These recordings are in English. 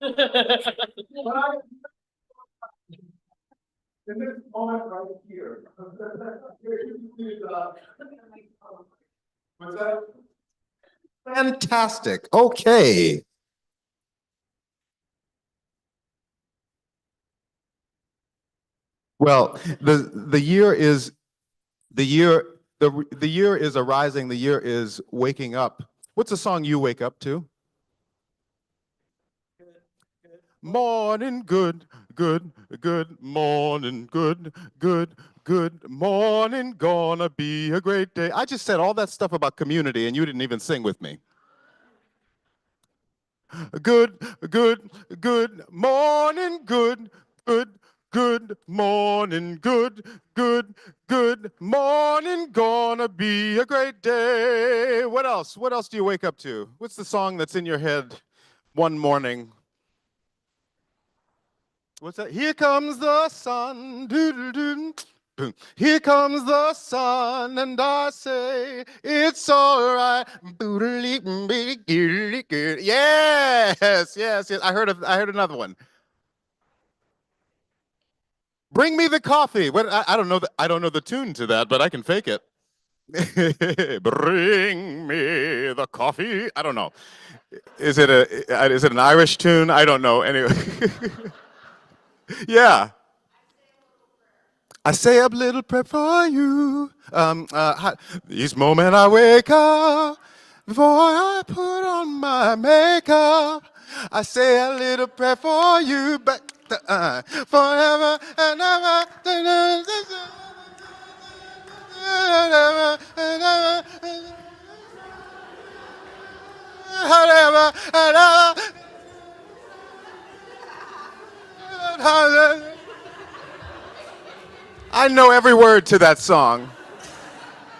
In this moment right here. What's that? Fantastic. Okay. Well, the year is the year the year is arising, the year is waking up. What's the song you wake up to? Morning, good, good, good morning, good, good, good morning, gonna be a great day. I just said all that stuff about community and you didn't even sing with me. Good, good, good morning, good, good, good morning, good, good, good morning, gonna be a great day. What else? What else do you wake up to? What's the song that's in your head one morning? What's that? Here comes the sun. Doo-doo-doo. Boom. Here comes the sun, and I say it's all right. Yes, yes, yes. I heard another one. Bring me the coffee. What? I don't know. I don't know the tune to that, but I can fake it. Bring me the coffee. I don't know. Is it an Irish tune? I don't know. Anyway. Yeah. I say a little prayer for you. Each moment I wake up, before I put on my makeup, I say a little prayer for you, but forever and ever. I know every word to that song.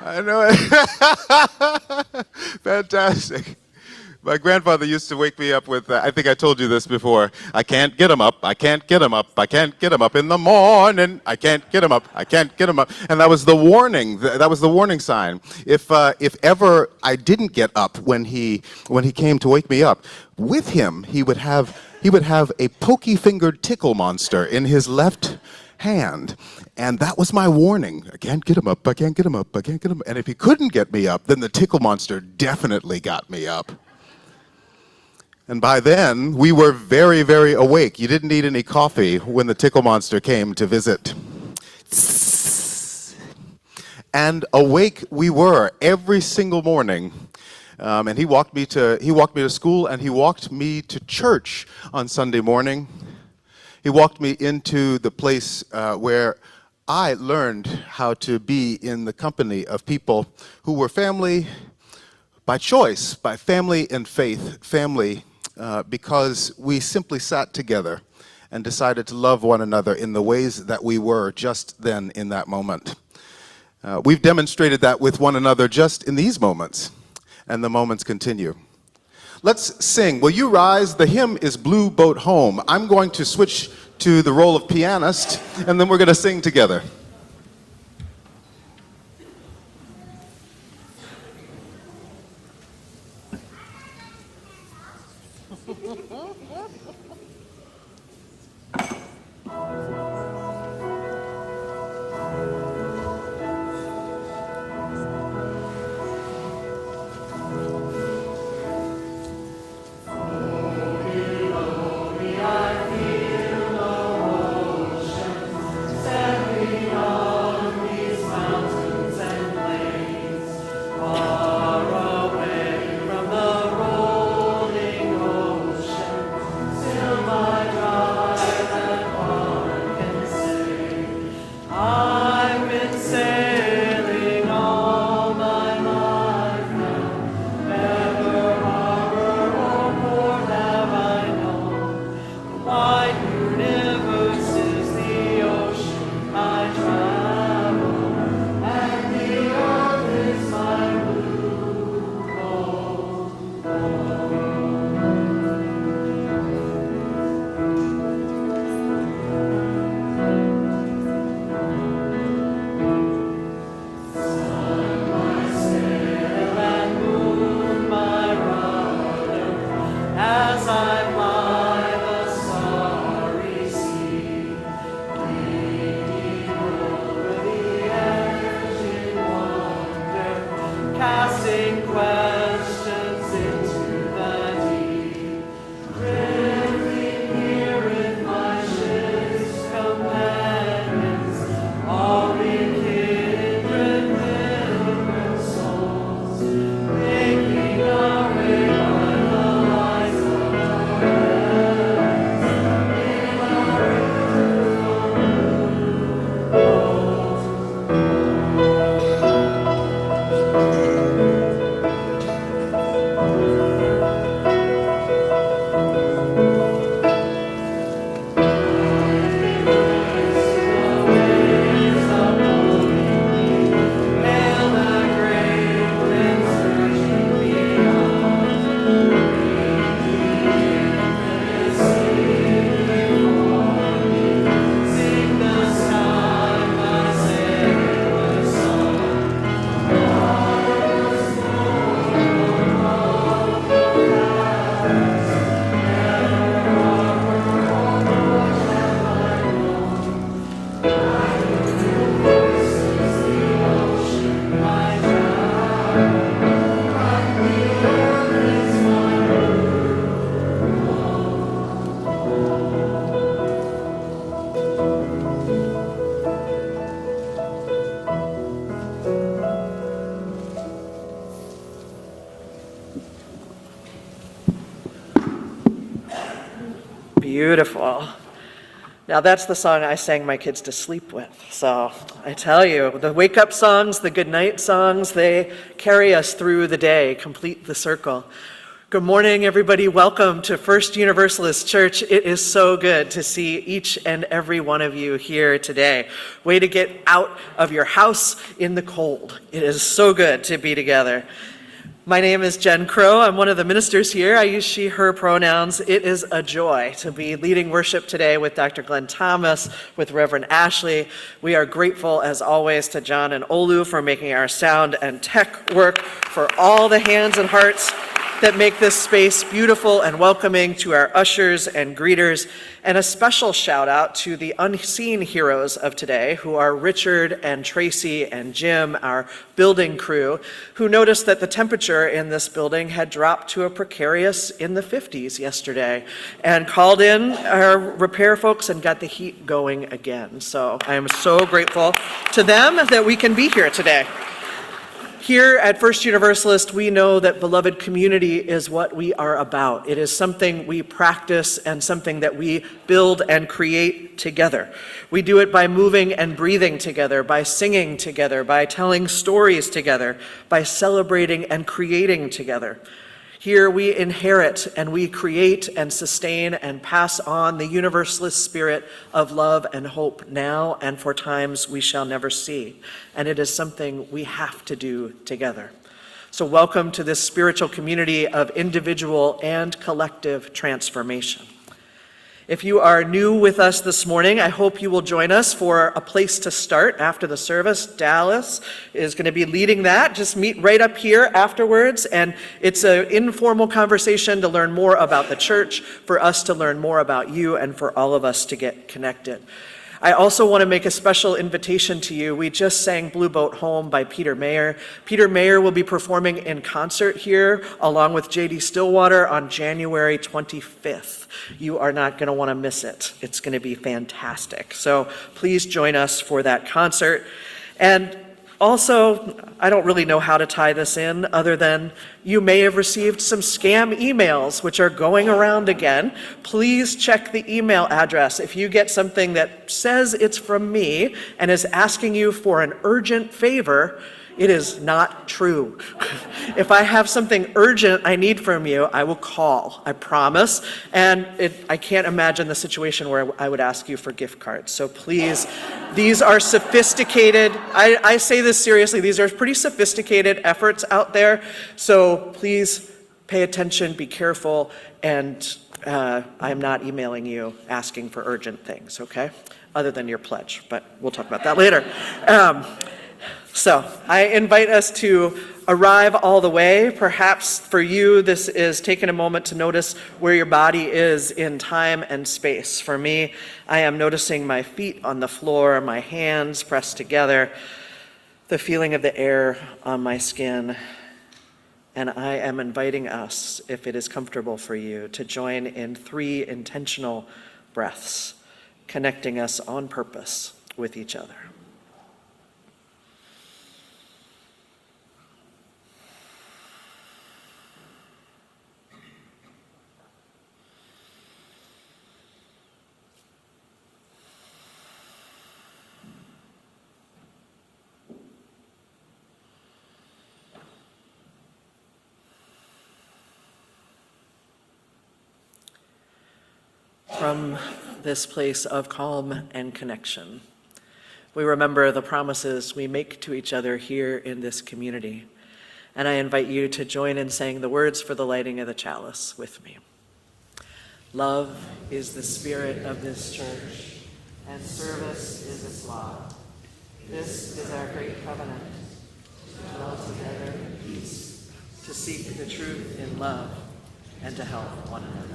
I know it. Fantastic. My grandfather used to wake me up with, I think I told you this before, I can't get him up, I can't get him up, I can't get him up in the morning, I can't get him up, I can't get him up. And that was the warning, that was the warning sign. If ever I didn't get up when he came to wake me up, with him he would have a pokey-fingered tickle monster in his left hand. And that was my warning. I can't get him up, I can't get him up, I can't get him up. And if he couldn't get me up, then the tickle monster definitely got me up. And by then, we were very, very awake. You didn't need any coffee when the tickle monster came to visit. And awake we were every single morning. And he walked me to school, and he walked me to church on Sunday morning. He walked me into the place where I learned how to be in the company of people who were family by choice, by family and faith, family because we simply sat together and decided to love one another in the ways that we were just then in that moment. We've demonstrated that with one another just in these moments, and the moments continue. Let's sing. Will you rise? The hymn is Blue Boat Home. I'm going to switch to the role of pianist, and then we're going to sing together. Beautiful. Now that's the song I sang my kids to sleep with. So I tell you, the wake-up songs, the goodnight songs, they carry us through the day, complete the circle. Good morning, everybody. Welcome to First Universalist Church. It is so good to see each and every one of you here today. Way to get out of your house in the cold. It is so good to be together. My name is Jen Crow. I'm one of the ministers here. I use she, her pronouns. It is a joy to be leading worship today with Dr. Glenn Thomas, with Reverend Ashley. We are grateful, as always, to John and Olu for making our sound and tech work, for all the hands and hearts that make this space beautiful and welcoming, to our ushers and greeters, and a special shout out to the unseen heroes of today, who are Richard and Tracy and Jim, our building crew, who noticed that the temperature in this building had dropped to a precarious in the 50s yesterday, and called in our repair folks and got the heat going again. So I am so grateful to them that we can be here today. Here at First Universalist, we know that beloved community is what we are about. It is something we practice and something that we build and create together. We do it by moving and breathing together, by singing together, by telling stories together, by celebrating and creating together. Here we inherit and we create and sustain and pass on the universalist spirit of love and hope now and for times we shall never see. And it is something we have to do together. So welcome to this spiritual community of individual and collective transformation. If you are new with us this morning, I hope you will join us for a place to start after the service. Dallas is going to be leading that. Just meet right up here afterwards, and it's an informal conversation to learn more about the church, for us to learn more about you, and for all of us to get connected. I also want to make a special invitation to you. We just sang Blue Boat Home by Peter Mayer. Peter Mayer will be performing in concert here along with J.D. Stillwater on January 25th. You are not going to want to miss it. It's going to be fantastic. So please join us for that concert. And also, I don't really know how to tie this in other than you may have received some scam emails which are going around again. Please check the email address. If you get something that says it's from me and is asking you for an urgent favor, it is not true. If I have something urgent I need from you, I will call, I promise. And I can't imagine the situation where I would ask you for gift cards. So please, these are sophisticated, I say this seriously, these are pretty sophisticated efforts out there. So please pay attention, be careful, and I'm not emailing you asking for urgent things, okay? Other than your pledge, but we'll talk about that later. So I invite us to arrive all the way. Perhaps for you, this is taking a moment to notice where your body is in time and space. For me, I am noticing my feet on the floor, my hands pressed together, the feeling of the air on my skin. And I am inviting us, if it is comfortable for you, to join in 3 intentional breaths, connecting us on purpose with each other. From this place of calm and connection, we remember the promises we make to each other here in this community. And I invite you to join in saying the words for the lighting of the chalice with me. Love is the spirit of this church, and service is its law. This is our great covenant, to dwell together in peace, to seek the truth in love, and to help one another.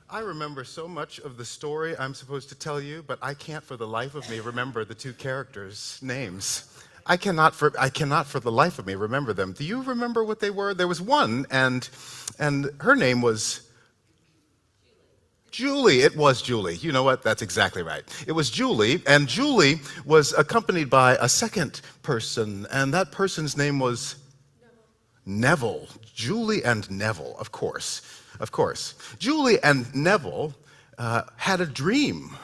I remember so much of the story I'm supposed to tell you, but I can't for the life of me remember the 2 characters' names. I cannot for the life of me remember them. Do you remember what they were? There was one, and her name was Julie. It was Julie. You know what? That's exactly right. It was Julie, and Julie was accompanied by a second person, and that person's name was Neville, Julie and Neville, of course. Julie and Neville had a dream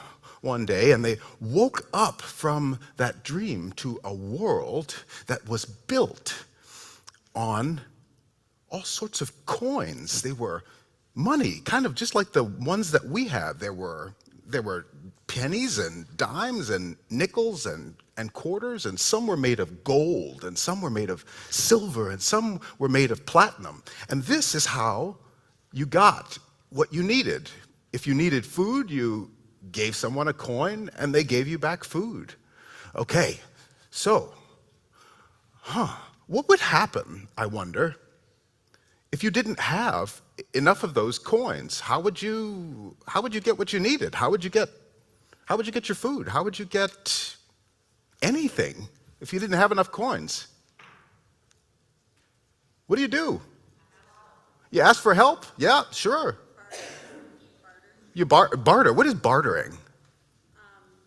one day, and they woke up from that dream to a world that was built on all sorts of coins. They were money, kind of just like the ones that we have. There were pennies and dimes and nickels and quarters, and some were made of gold, and some were made of silver, and some were made of platinum. And this is how you got what you needed. If you needed food, you gave someone a coin, and they gave you back food. Okay, so, what would happen, I wonder, if you didn't have enough of those coins? How would you get what you needed? How would you get your food? How would you get anything if you didn't have enough coins? What do? You ask for help? Yeah, sure. You barter. What is bartering?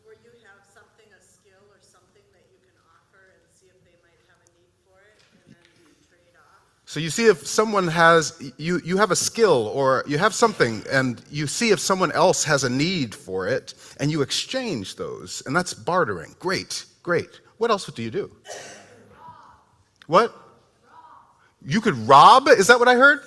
Where you have something, a skill or something that you can offer and see if they might have a need for it, and then you trade off. So you see if someone has, you have a skill or you have something, and you see if someone else has a need for it, and you exchange those, and that's bartering. Great. What else do you do? What? You could rob? Is that what I heard?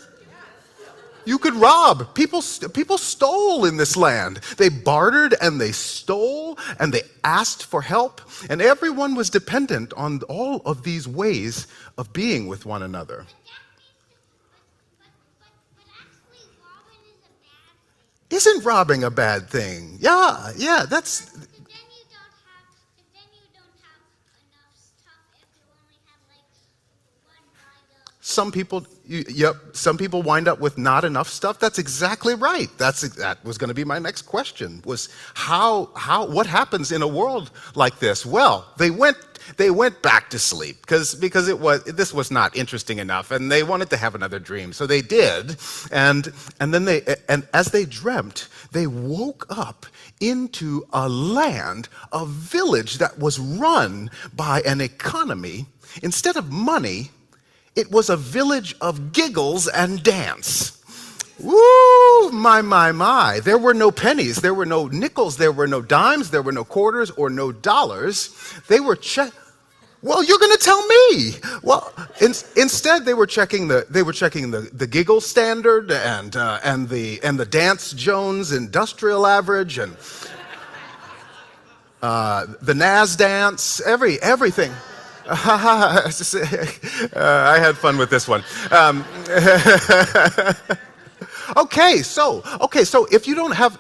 You could rob. People stole in this land. They bartered and they stole and they asked for help, and everyone was dependent on all of these ways of being with one another. Isn't robbing a bad thing? Yeah, that's... But then you don't have enough stuff if you only have like one bag of... Some people wind up with not enough stuff. That's exactly right. That was going to be my next question, was what happens in a world like this? Well, they went back to sleep because this was not interesting enough, and they wanted to have another dream. So they did, and as they dreamt, they woke up into a land, a village that was run by an economy. Instead of money, it was a village of giggles and dance. Woo, my. There were no pennies, there were no nickels, there were no dimes, there were no quarters or no dollars. They were Well, you're going to tell me. Well, instead they were checking the giggle standard and the Dance Jones industrial average and the Nas dance, everything. I had fun with this one. Okay, so if you don't have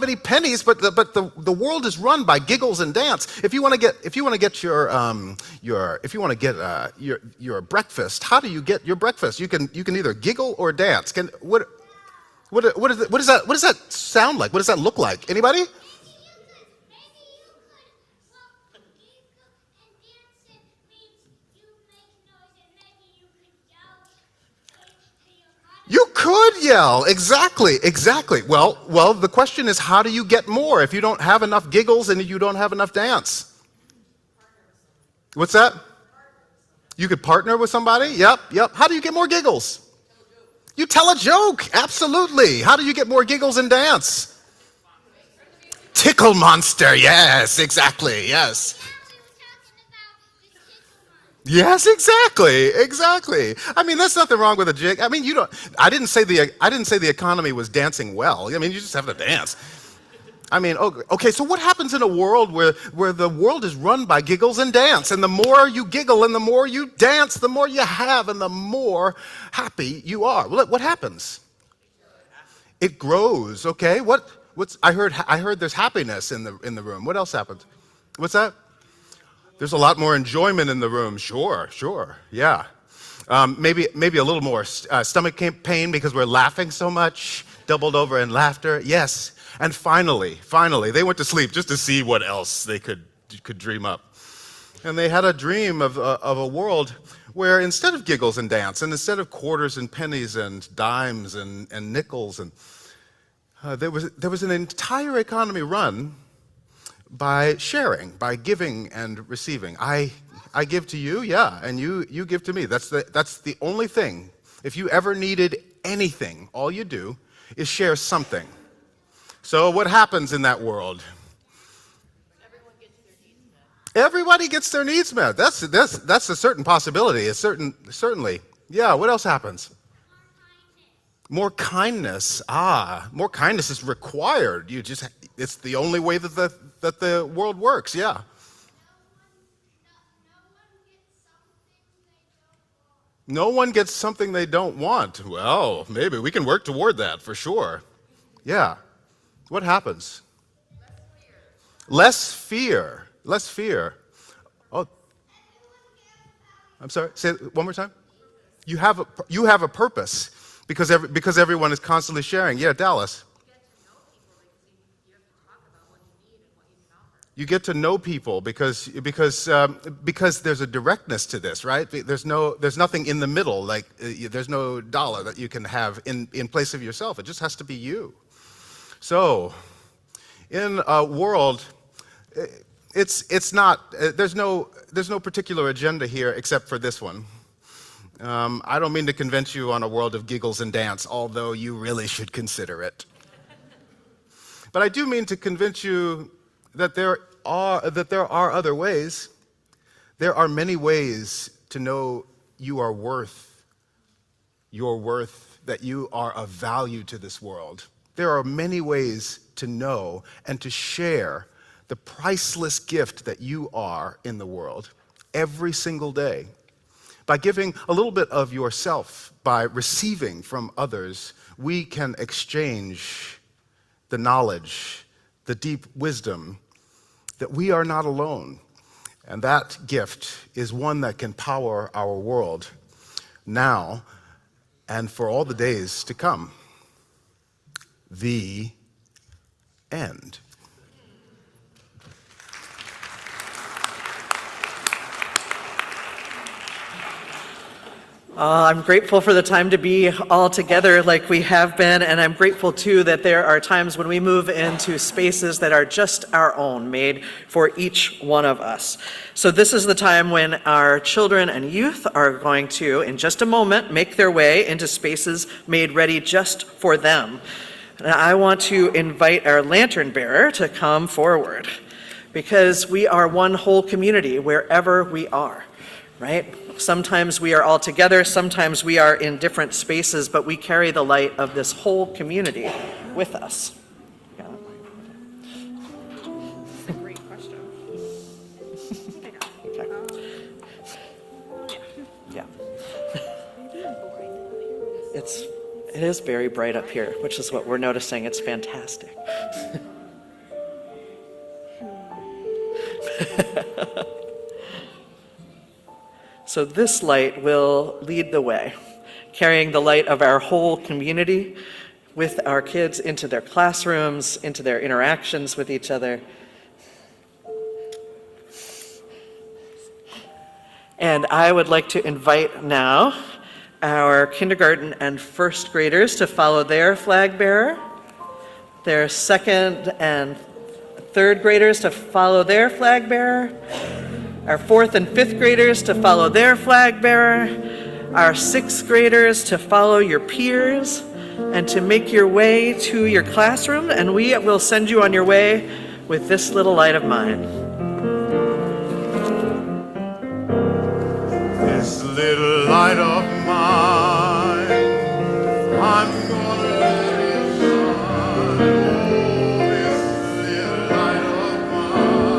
any pennies, but the world is run by giggles and dance. If you want to get your breakfast, how do you get your breakfast? You can either giggle or dance. What does that sound like? What does that look like? Anybody? You could yell, exactly. Well, the question is, how do you get more if you don't have enough giggles and you don't have enough dance? What's that? You could partner with somebody? Yep. How do you get more giggles? You tell a joke, absolutely. How do you get more giggles and dance? Tickle monster, yes, exactly, yes. Yes, exactly. I mean, there's nothing wrong with a jig. I mean, I didn't say the economy was dancing well. I mean, you just have to dance. I mean, okay, so what happens in a world where the world is run by giggles and dance, and the more you giggle and the more you dance, the more you have and the more happy you are? Well, what happens? It grows, okay? I heard there's happiness in the room. What else happens? What's that? There's a lot more enjoyment in the room. Sure, yeah. Maybe a little more stomach pain because we're laughing so much, doubled over in laughter. Yes. And finally, they went to sleep just to see what else they could dream up. And they had a dream of a world where instead of giggles and dance, and instead of quarters and pennies and dimes and nickels, and there was an entire economy run by sharing, by giving and receiving. I I give to you, yeah, and you give to me. That's the only thing. If you ever needed anything, all you do is share something. So what happens in that world? Everybody gets their needs met. That's a certain possibility. It's certainly. Yeah, what else happens? More kindness. More kindness is required. It's the only way that the world works. Yeah. No one gets something they don't want. Well, maybe we can work toward that for sure. Yeah. What happens? Less fear. Less fear. Oh, I'm sorry. Say it one more time. You have a purpose because everyone is constantly sharing. Yeah, Dallas. You get to know people because there's a directness to this, right? There's nothing in the middle. Like there's no dollar that you can have in place of yourself. It just has to be you. So, in a world, it's not. There's no particular agenda here except for this one. I don't mean to convince you on a world of giggles and dance, although you really should consider it. But I do mean to convince you that there are other ways. There are many ways to know you are worth your worth, that you are of value to this world. There are many ways to know and to share the priceless gift that you are in the world every single day. By giving a little bit of yourself, by receiving from others, we can exchange the knowledge, the deep wisdom that we are not alone. And that gift is one that can power our world now and for all the days to come. The end. I'm grateful for the time to be all together like we have been, and I'm grateful too that there are times when we move into spaces that are just our own, made for each one of us. So this is the time when our children and youth are going to, in just a moment, make their way into spaces made ready just for them. And I want to invite our lantern bearer to come forward, because we are one whole community wherever we are, right? Sometimes we are all together, sometimes we are in different spaces, but we carry the light of this whole community with us. Yeah. That's a great question. Okay. Yeah. It is very bright up here, which is what we're noticing. It's fantastic. So this light will lead the way, carrying the light of our whole community with our kids into their classrooms, into their interactions with each other. And I would like to invite now our kindergarten and first graders to follow their flag bearer, their second and third graders to follow their flag bearer, our fourth and fifth graders to follow their flag bearer, our sixth graders to follow your peers, and to make your way to your classroom, and we will send you on your way with this little light of mine. This little light of mine, I'm gonna let it shine. Oh, this little light of mine,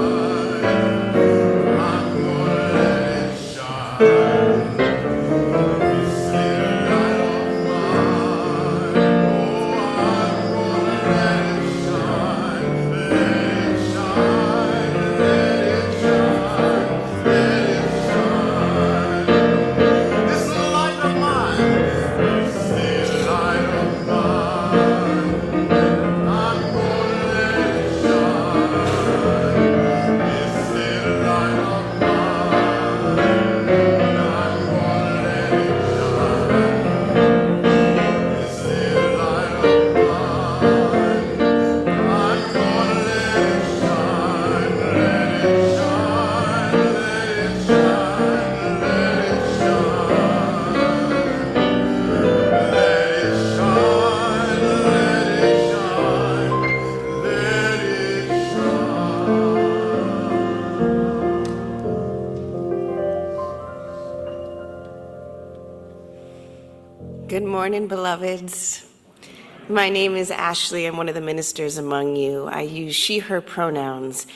I'm gonna let it shine. This little light of mine, oh, I'm gonna let it shine. Let it shine, let it shine, let it shine. This light Good morning, beloveds. My name is Ashley. I'm one of the ministers among you. I use she, her pronouns.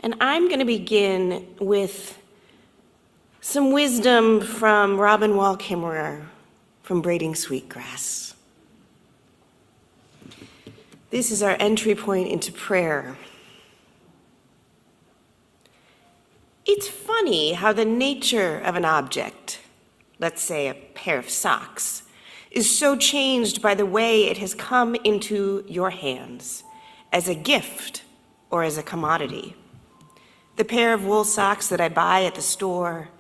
And I'm going to begin with some wisdom from Robin Wall Kimmerer from Braiding Sweetgrass. This is our entry point into prayer. It's funny how the nature of an object, let's say a pair of socks, is so changed by the way it has come into your hands, as a gift or as a commodity. The pair of wool socks that I buy at the store,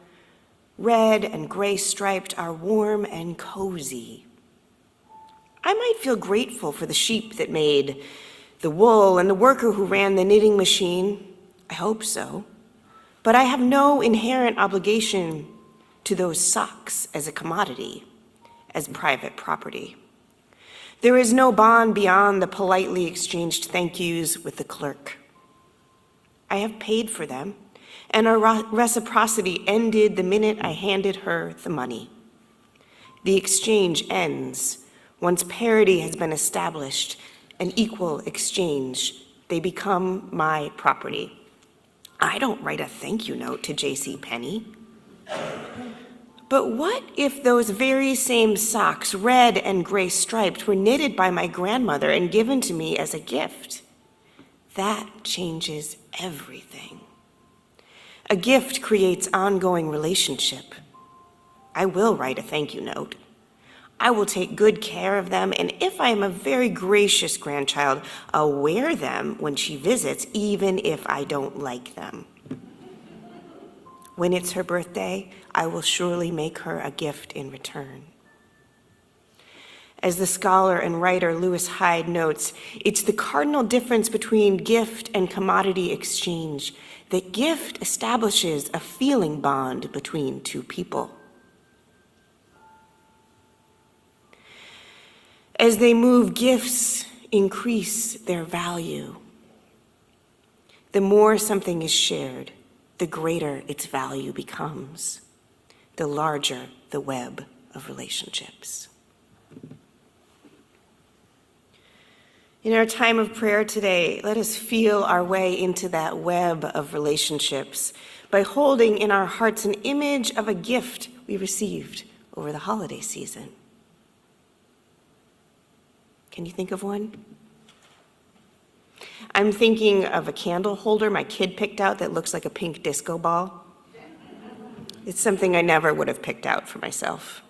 red and gray striped, are warm and cozy. I might feel grateful for the sheep that made the wool and the worker who ran the knitting machine. I hope so. But I have no inherent obligation to those socks as a commodity, as private property. There is no bond beyond the politely exchanged thank yous with the clerk. I have paid for them, and our reciprocity ended the minute I handed her the money. The exchange ends. Once parity has been established, an equal exchange, they become my property. I don't write a thank you note to J.C. Penney. But what if those very same socks, red and gray striped, were knitted by my grandmother and given to me as a gift? That changes everything. A gift creates ongoing relationship. I will write a thank you note. I will take good care of them, and if I am a very gracious grandchild, I'll wear them when she visits, even if I don't like them. When it's her birthday, I will surely make her a gift in return. As the scholar and writer Lewis Hyde notes, it's the cardinal difference between gift and commodity exchange that gift establishes a feeling bond between two people. As they move, gifts increase their value. The more something is shared, the greater its value becomes, the larger the web of relationships. In our time of prayer today, let us feel our way into that web of relationships by holding in our hearts an image of a gift we received over the holiday season. Can you think of one? I'm thinking of a candle holder my kid picked out that looks like a pink disco ball. It's something I never would have picked out for myself.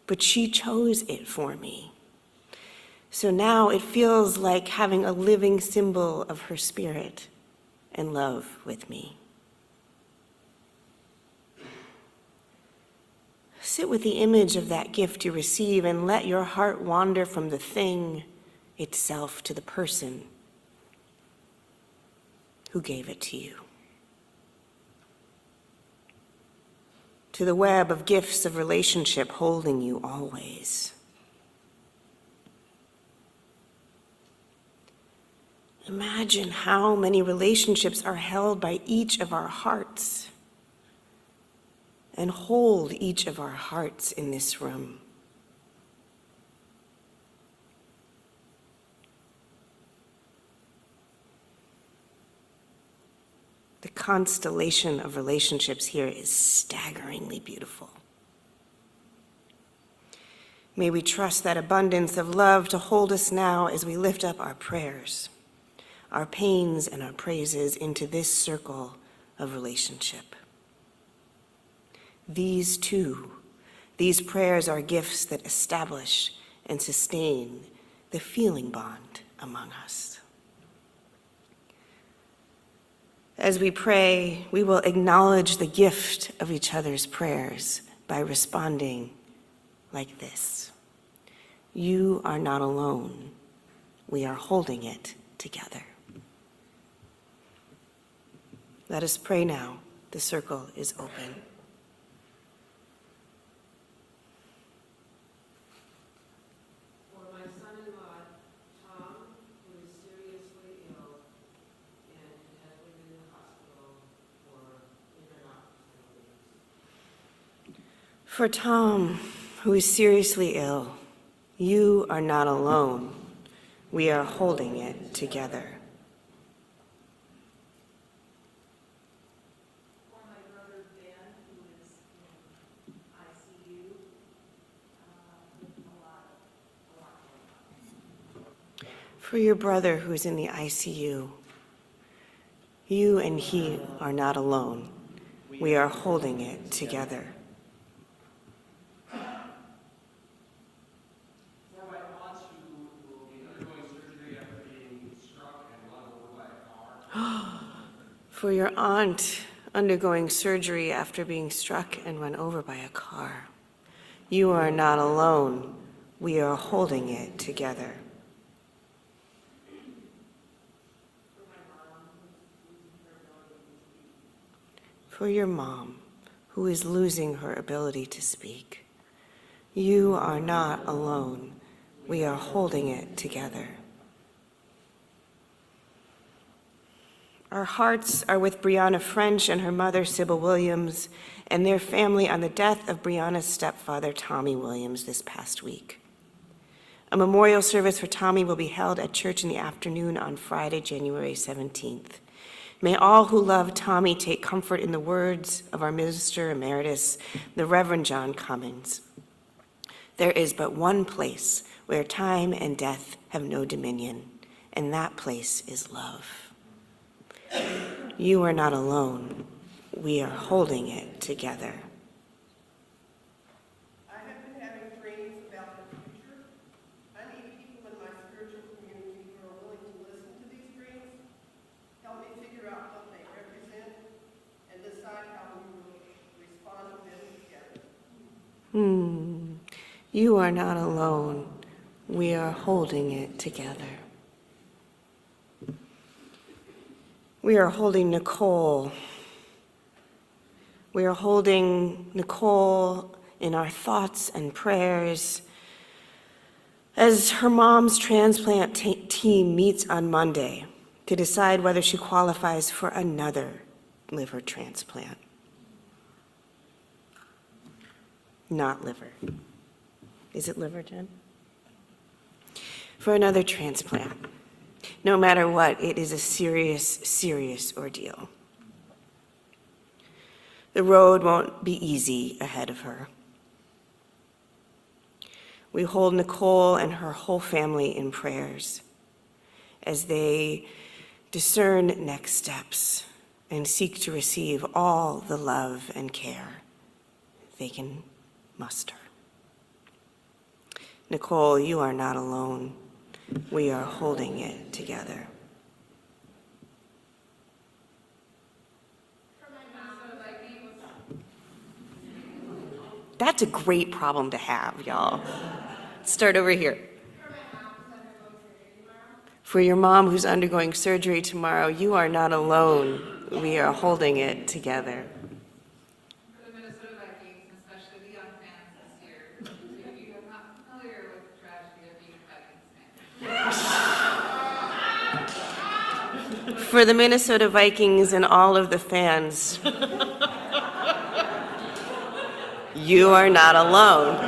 But she chose it for me. So now it feels like having a living symbol of her spirit and love with me. Sit with the image of that gift you receive and let your heart wander from the thing itself to the person who gave it to you. To the web of gifts of relationship holding you always. Imagine how many relationships are held by each of our hearts, and hold each of our hearts in this room. The constellation of relationships here is staggeringly beautiful. May we trust that abundance of love to hold us now as we lift up our prayers, our pains and our praises into this circle of relationship. These prayers are gifts that establish and sustain the feeling bond among us. As we pray, we will acknowledge the gift of each other's prayers by responding like this. You are not alone. We are holding it together. Let us pray now. The circle is open. For Tom, who is seriously ill, you are not alone. We are holding it together. For my brother Ben, who is in ICU, with a lot going on. For your brother who is in the ICU, you and he are not alone. We are holding it together. For my aunt who will be undergoing surgery after being struck and run over by a car. For your aunt undergoing surgery after being struck and run over by a car, you are not alone. We are holding it together. For your mom, who is losing her ability to speak, you are not alone. We are holding it together. Our hearts are with Brianna French and her mother, Sybil Williams, and their family on the death of Brianna's stepfather, Tommy Williams, this past week. A memorial service for Tommy will be held at church in the afternoon on Friday, January 17th. May all who love Tommy take comfort in the words of our minister emeritus, the Reverend John Cummins. There is but one place where time and death have no dominion, and that place is love. You are not alone. We are holding it together. I have been having dreams about the future. I need people in my spiritual community who are willing to listen to these dreams, help me figure out what they represent, and decide how we will respond to them together. You are not alone. We are holding it together. We are holding Nicole. We are holding Nicole in our thoughts and prayers as her mom's transplant team meets on Monday to decide whether she qualifies for another liver transplant. Not liver. Is it liver, Jen? For another transplant. No matter what, it is a serious, serious ordeal. The road won't be easy ahead of her. We hold Nicole and her whole family in prayers as they discern next steps and seek to receive all the love and care they can muster. Nicole, you are not alone. We are holding it together. That's a great problem to have, y'all. Start over here. For your mom who's undergoing surgery tomorrow, you are not alone. We are holding it together. For the Minnesota Vikings, and especially the young fans this year, if you are not familiar with the tragedy of being a Vikings fan. For the Minnesota Vikings and all of the fans, you are not alone.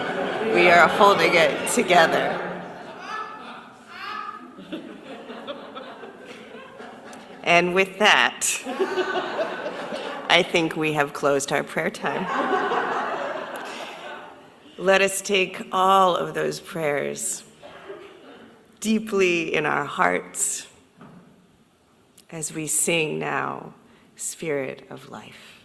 We are holding it together. And with that, I think we have closed our prayer time. Let us take all of those prayers deeply in our hearts as we sing now, Spirit of Life.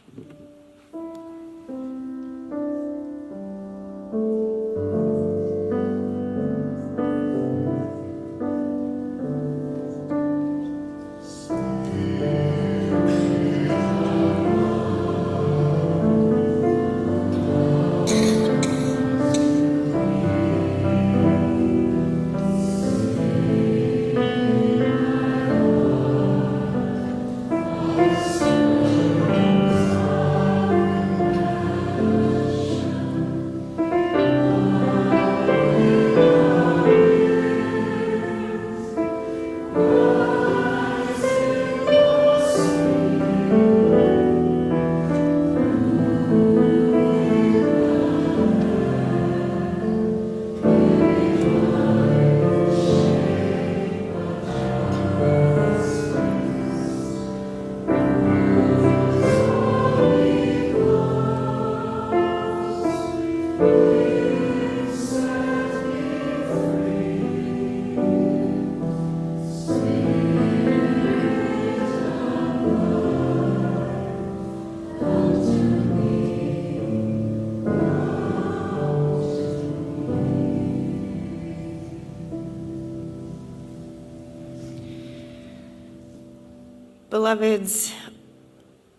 Beloveds,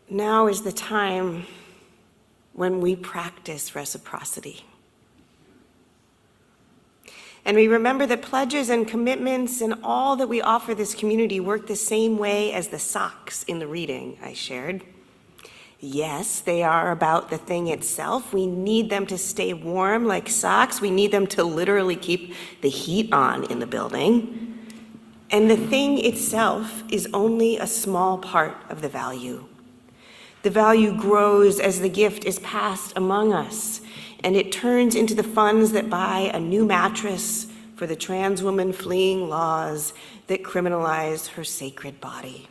now is the time when we practice reciprocity. And we remember that pledges and commitments and all that we offer this community work the same way as the socks in the reading I shared. Yes, they are about the thing itself. We need them to stay warm like socks. We need them to literally keep the heat on in the building. And the thing itself is only a small part of the value. The value grows as the gift is passed among us, and it turns into the funds that buy a new mattress for the trans woman fleeing laws that criminalize her sacred body.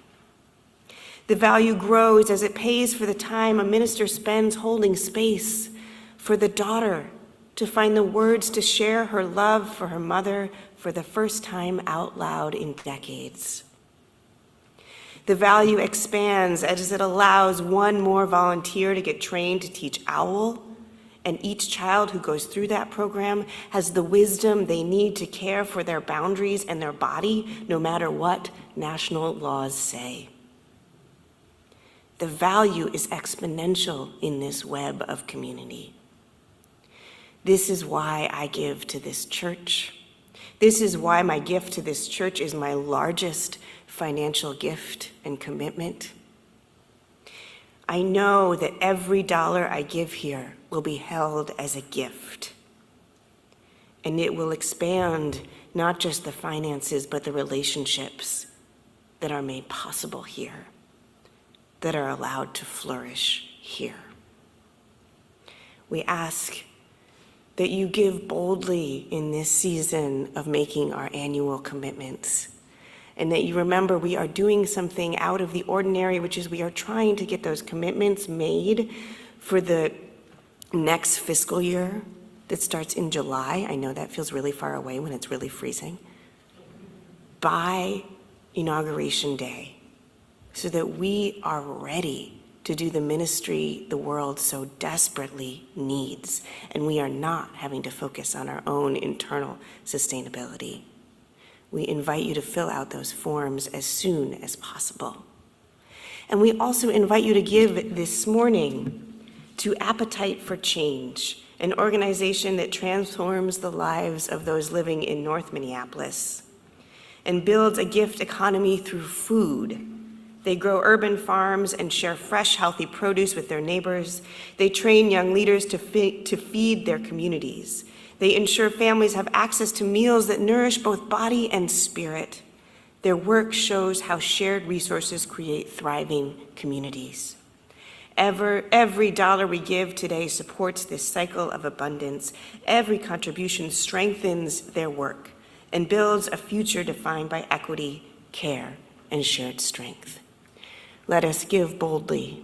The value grows as it pays for the time a minister spends holding space for the daughter to find the words to share her love for her mother for the first time out loud in decades. The value expands as it allows one more volunteer to get trained to teach OWL, and each child who goes through that program has the wisdom they need to care for their boundaries and their body, no matter what national laws say. The value is exponential in this web of community. This is why I give to this church. This is why my gift to this church is my largest financial gift and commitment. I know that every dollar I give here will be held as a gift, and it will expand not just the finances, but the relationships that are made possible here, that are allowed to flourish here. We ask that you give boldly in this season of making our annual commitments, and that you remember we are doing something out of the ordinary, which is we are trying to get those commitments made for the next fiscal year that starts in July. I know that feels really far away when it's really freezing. By Inauguration Day, so that we are ready to do the ministry the world so desperately needs, and we are not having to focus on our own internal sustainability. We invite you to fill out those forms as soon as possible. And we also invite you to give this morning to Appetite for Change, an organization that transforms the lives of those living in North Minneapolis and builds a gift economy through food. They grow urban farms and share fresh, healthy produce with their neighbors. They train young leaders to feed their communities. They ensure families have access to meals that nourish both body and spirit. Their work shows how shared resources create thriving communities. Every dollar we give today supports this cycle of abundance. Every contribution strengthens their work and builds a future defined by equity, care, and shared strength. Let us give boldly,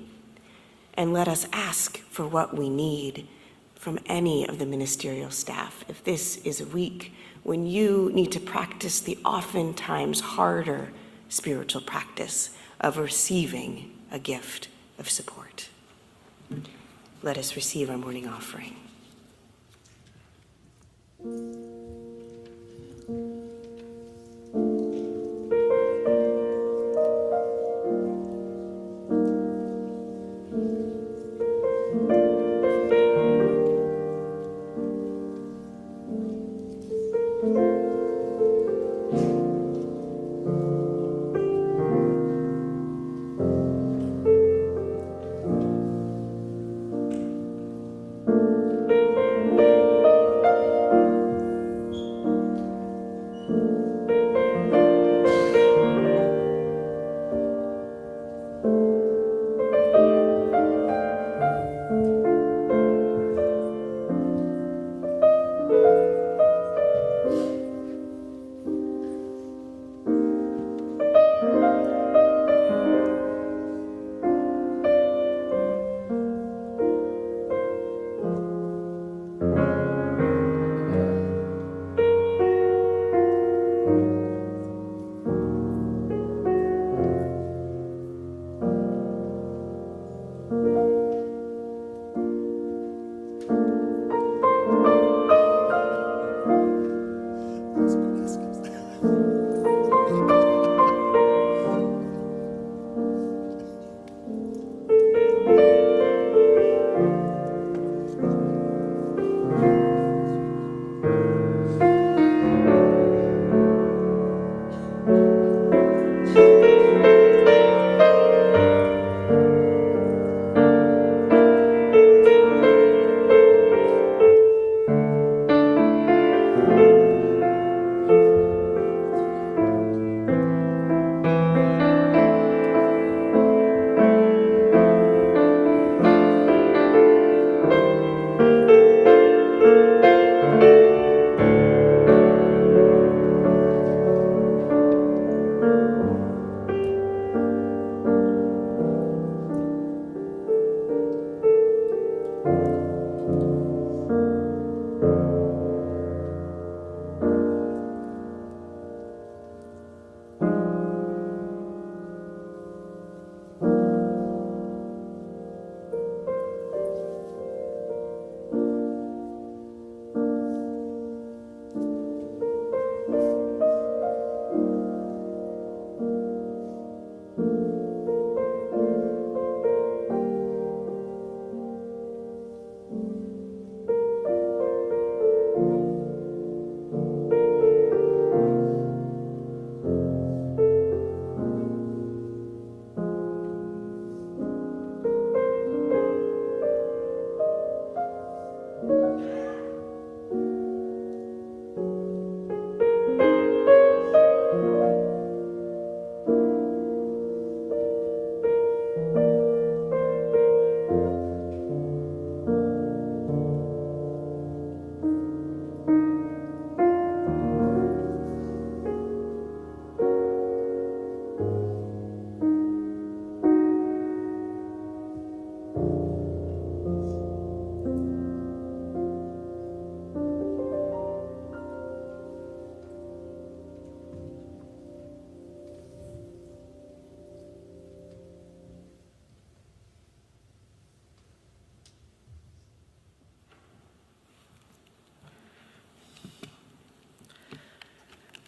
and let us ask for what we need from any of the ministerial staff. If this is a week when you need to practice the oftentimes harder spiritual practice of receiving a gift of support. Let us receive our morning offering.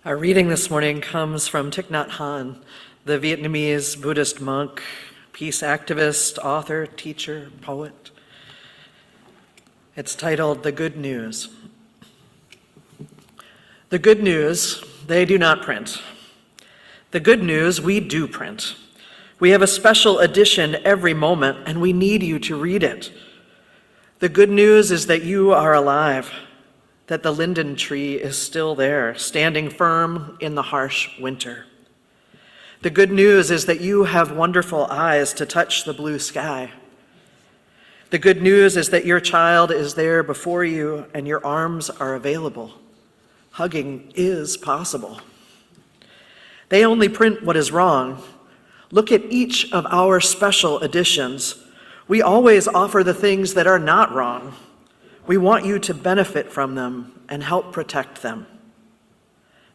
Our reading this morning comes from Thich Nhat Hanh, the Vietnamese Buddhist monk, peace activist, author, teacher, poet. It's titled The Good News. The good news, they do not print. The good news, we do print. We have a special edition every moment, and we need you to read it. The good news is that you are alive, that the linden tree is still there, standing firm in the harsh winter. The good news is that you have wonderful eyes to touch the blue sky. The good news is that your child is there before you and your arms are available. Hugging is possible. They only print what is wrong. Look at each of our special editions. We always offer the things that are not wrong. We want you to benefit from them and help protect them.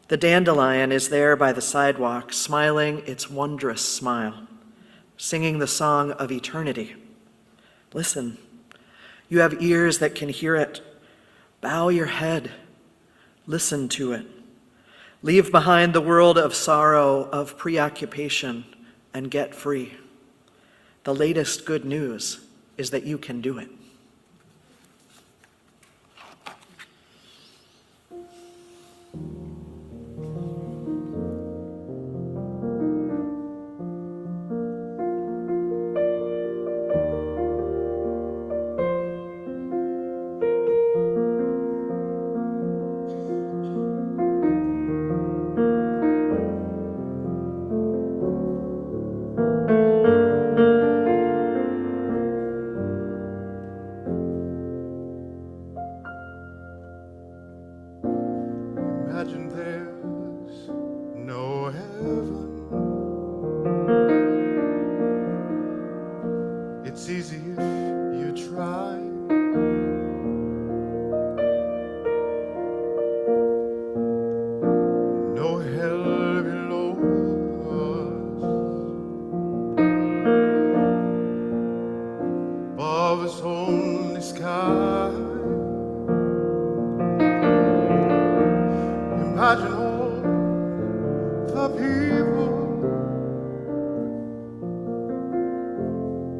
The dandelion is there by the sidewalk, smiling its wondrous smile, singing the song of eternity. Listen, you have ears that can hear it. Bow your head, listen to it. Leave behind the world of sorrow, of preoccupation, and get free. The latest good news is that you can do it. Imagine there's no heaven. It's easy if you try. No hell below us. Above us only sky. Imagine all the people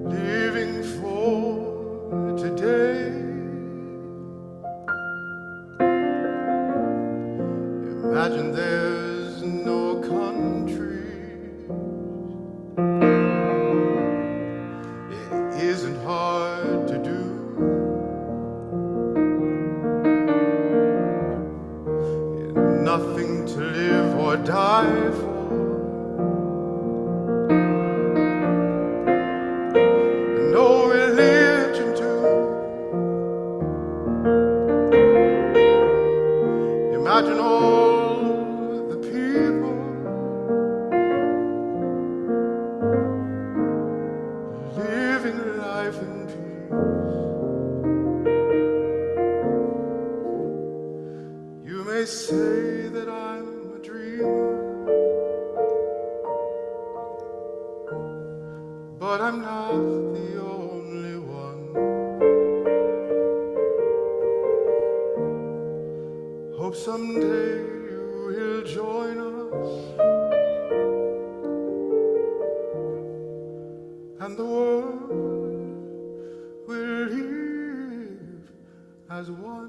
living for today. Imagine there's no countries. It isn't hard to do. Nothing to live or die for. No religion too. Imagine all the people living life in peace. You may say that I'm a dreamer, but I'm not the only one. Hope someday you will join us, and the world will live as one.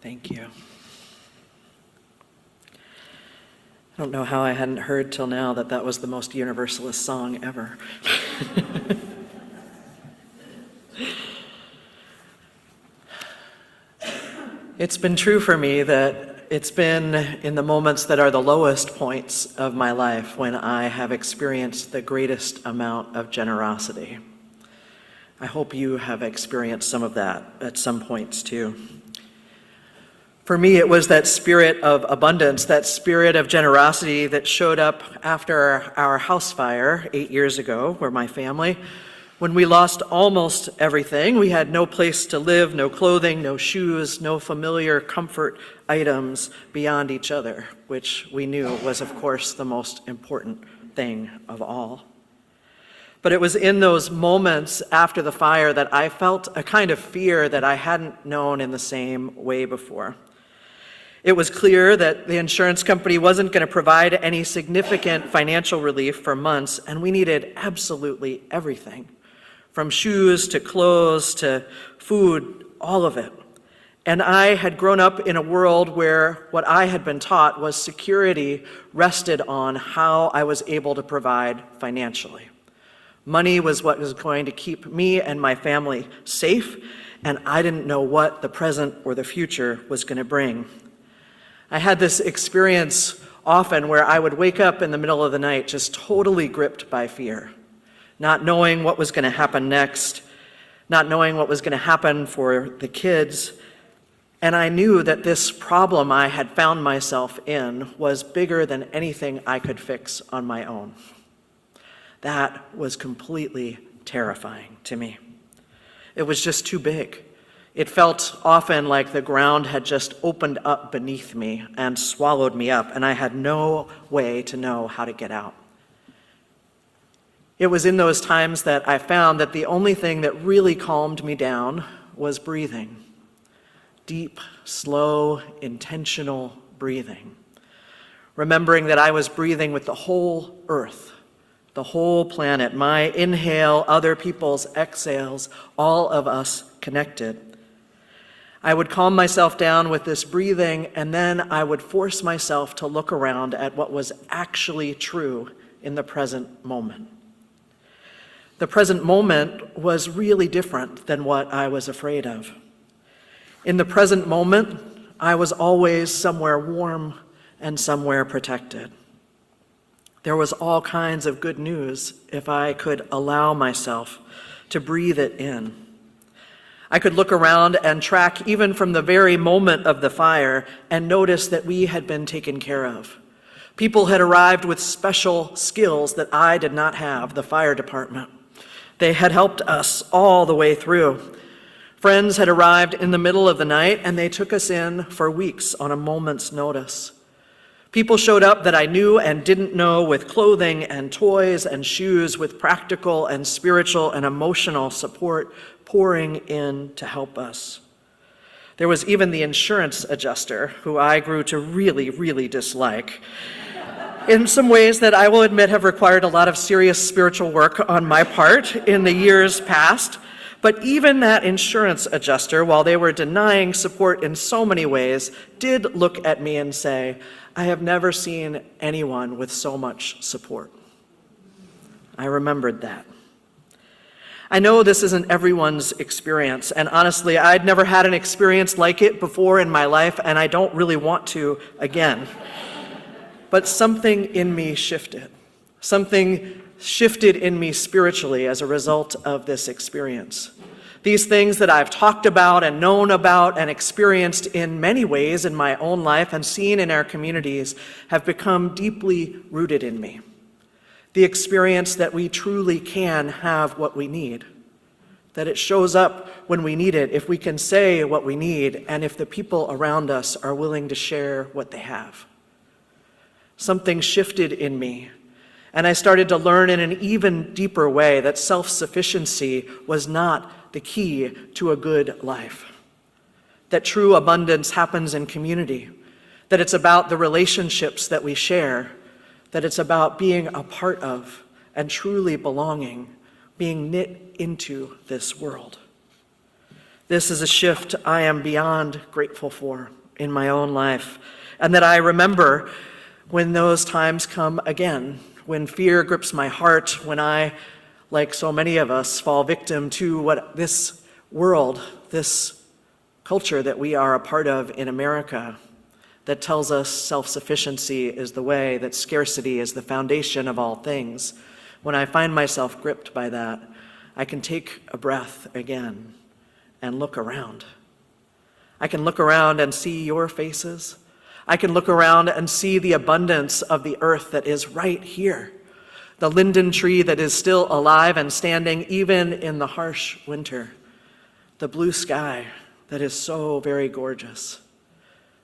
Thank you. I don't know how I hadn't heard till now that that was the most Universalist song ever. It's been true for me that it's been in the moments that are the lowest points of my life when I have experienced the greatest amount of generosity. I hope you have experienced some of that at some points too. For me, it was that spirit of abundance, that spirit of generosity that showed up after our house fire 8 years ago, where my family, when we lost almost everything. We had no place to live, no clothing, no shoes, no familiar comfort items beyond each other, which we knew was, of course, the most important thing of all. But it was in those moments after the fire that I felt a kind of fear that I hadn't known in the same way before. It was clear that the insurance company wasn't going to provide any significant financial relief for months, and we needed absolutely everything, from shoes to clothes to food, all of it. And I had grown up in a world where what I had been taught was security rested on how I was able to provide financially. Money was what was going to keep me and my family safe, and I didn't know what the present or the future was going to bring. I had this experience often where I would wake up in the middle of the night just totally gripped by fear, not knowing what was going to happen next, not knowing what was going to happen for the kids. And I knew that this problem I had found myself in was bigger than anything I could fix on my own. That was completely terrifying to me. It was just too big. It felt often like the ground had just opened up beneath me and swallowed me up, and I had no way to know how to get out. It was in those times that I found that the only thing that really calmed me down was breathing. Deep, slow, intentional breathing. Remembering that I was breathing with the whole earth, the whole planet, my inhale, other people's exhales, all of us connected. I would calm myself down with this breathing, and then I would force myself to look around at what was actually true in the present moment. The present moment was really different than what I was afraid of. In the present moment, I was always somewhere warm and somewhere protected. There was all kinds of good news if I could allow myself to breathe it in. I could look around and track even from the very moment of the fire and notice that we had been taken care of. People had arrived with special skills that I did not have, the fire department. They had helped us all the way through. Friends had arrived in the middle of the night, and they took us in for weeks on a moment's notice. People showed up that I knew and didn't know with clothing and toys and shoes, with practical and spiritual and emotional support pouring in to help us. There was even the insurance adjuster, who I grew to really, really dislike, in some ways that I will admit have required a lot of serious spiritual work on my part in the years past. But even that insurance adjuster, while they were denying support in so many ways, did look at me and say, "I have never seen anyone with so much support." I remembered that. I know this isn't everyone's experience, and honestly, I'd never had an experience like it before in my life, and I don't really want to again. But something in me shifted. Something shifted in me spiritually as a result of this experience. These things that I've talked about and known about and experienced in many ways in my own life and seen in our communities have become deeply rooted in me. The experience that we truly can have what we need, that it shows up when we need it, if we can say what we need, and if the people around us are willing to share what they have. Something shifted in me, and I started to learn in an even deeper way that self-sufficiency was not the key to a good life, that true abundance happens in community, that it's about the relationships that we share, that it's about being a part of and truly belonging, being knit into this world. This is a shift I am beyond grateful for in my own life, and that I remember when those times come again, when fear grips my heart, when I, like so many of us, fall victim to what this world, this culture that we are a part of in America, that tells us self-sufficiency is the way, that scarcity is the foundation of all things. When I find myself gripped by that, I can take a breath again and look around. I can look around and see your faces. I can look around and see the abundance of the earth that is right here. The linden tree that is still alive and standing even in the harsh winter. The blue sky that is so very gorgeous.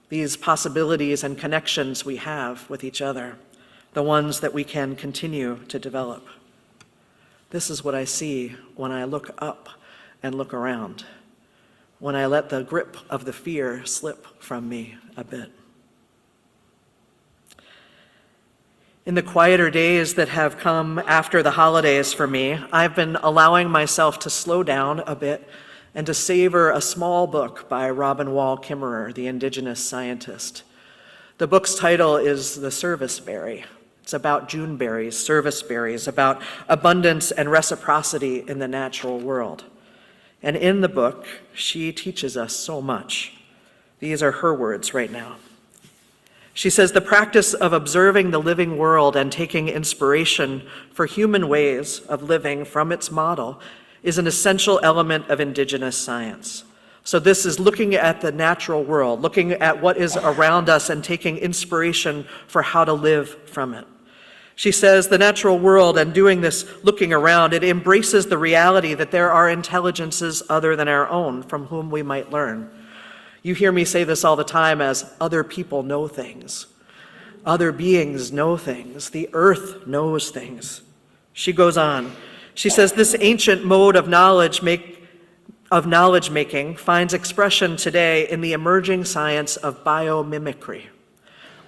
These possibilities and connections we have with each other, the ones that we can continue to develop. This is what I see when I look up and look around, when I let the grip of the fear slip from me a bit. In the quieter days that have come after the holidays for me, I've been allowing myself to slow down a bit and to savor a small book by Robin Wall Kimmerer, the indigenous scientist. The book's title is The Service Berry. It's about June berries, service berries, about abundance and reciprocity in the natural world. And in the book, she teaches us so much. These are her words right now. She says, the practice of observing the living world and taking inspiration for human ways of living from its model is an essential element of indigenous science. So this is looking at the natural world, looking at what is around us and taking inspiration for how to live from it. She says the natural world, and doing this looking around, it embraces the reality that there are intelligences other than our own from whom we might learn. You hear me say this all the time as other people know things. Other beings know things. The earth knows things. She goes on. She says this ancient mode of knowledge making finds expression today in the emerging science of biomimicry,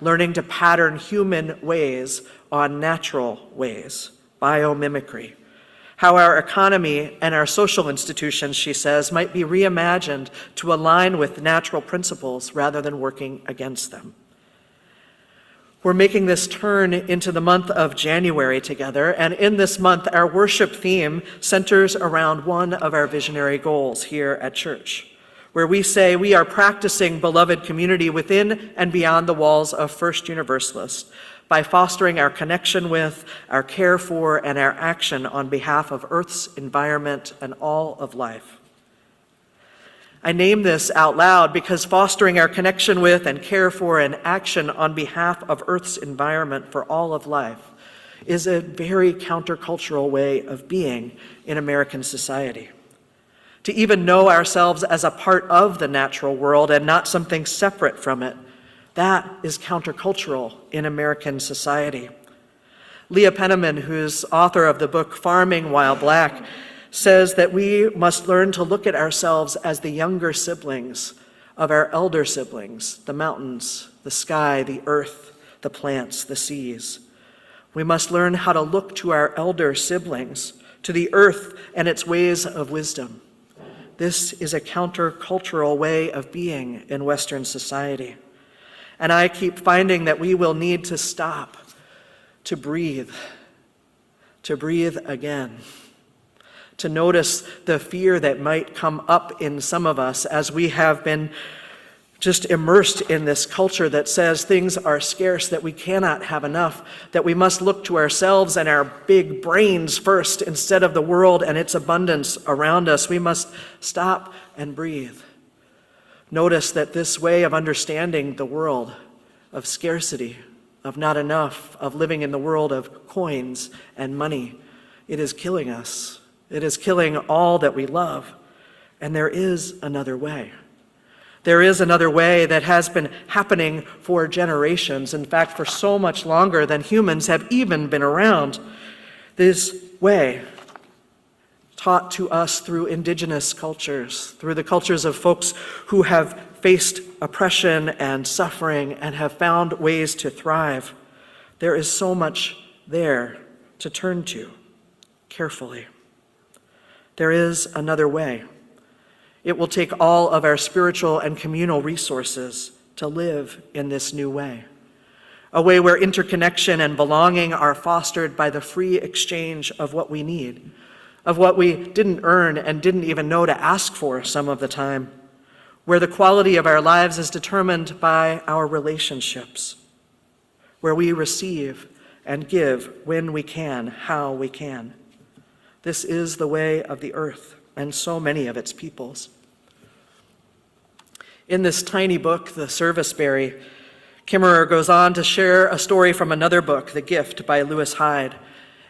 learning to pattern human ways on natural ways, biomimicry. How our economy and our social institutions, she says, might be reimagined to align with natural principles rather than working against them. We're making this turn into the month of January together, and in this month, our worship theme centers around one of our visionary goals here at church, where we say we are practicing beloved community within and beyond the walls of First Universalist, by fostering our connection with, our care for, and our action on behalf of Earth's environment and all of life. I name this out loud because fostering our connection with and care for and action on behalf of Earth's environment for all of life is a very countercultural way of being in American society. To even know ourselves as a part of the natural world and not something separate from it, that is countercultural in American society. Leah Penniman, who's author of the book Farming While Black, says that we must learn to look at ourselves as the younger siblings of our elder siblings, the mountains, the sky, the earth, the plants, the seas. We must learn how to look to our elder siblings, to the earth and its ways of wisdom. This is a countercultural way of being in Western society. And I keep finding that we will need to stop, to breathe again, to notice the fear that might come up in some of us as we have been just immersed in this culture that says things are scarce, that we cannot have enough, that we must look to ourselves and our big brains first instead of the world and its abundance around us. We must stop and breathe. Notice that this way of understanding the world, of scarcity, of not enough, of living in the world of coins and money, it is killing us. It is killing all that we love. And there is another way. There is another way that has been happening for generations, in fact, for so much longer than humans have even been around. This way, taught to us through indigenous cultures, through the cultures of folks who have faced oppression and suffering and have found ways to thrive. There is so much there to turn to carefully. There is another way. It will take all of our spiritual and communal resources to live in this new way. A way where interconnection and belonging are fostered by the free exchange of what we need, of what we didn't earn and didn't even know to ask for some of the time, where the quality of our lives is determined by our relationships, where we receive and give when we can, how we can. This is the way of the earth and so many of its peoples. In this tiny book, The Serviceberry, Kimmerer goes on to share a story from another book, The Gift by Lewis Hyde.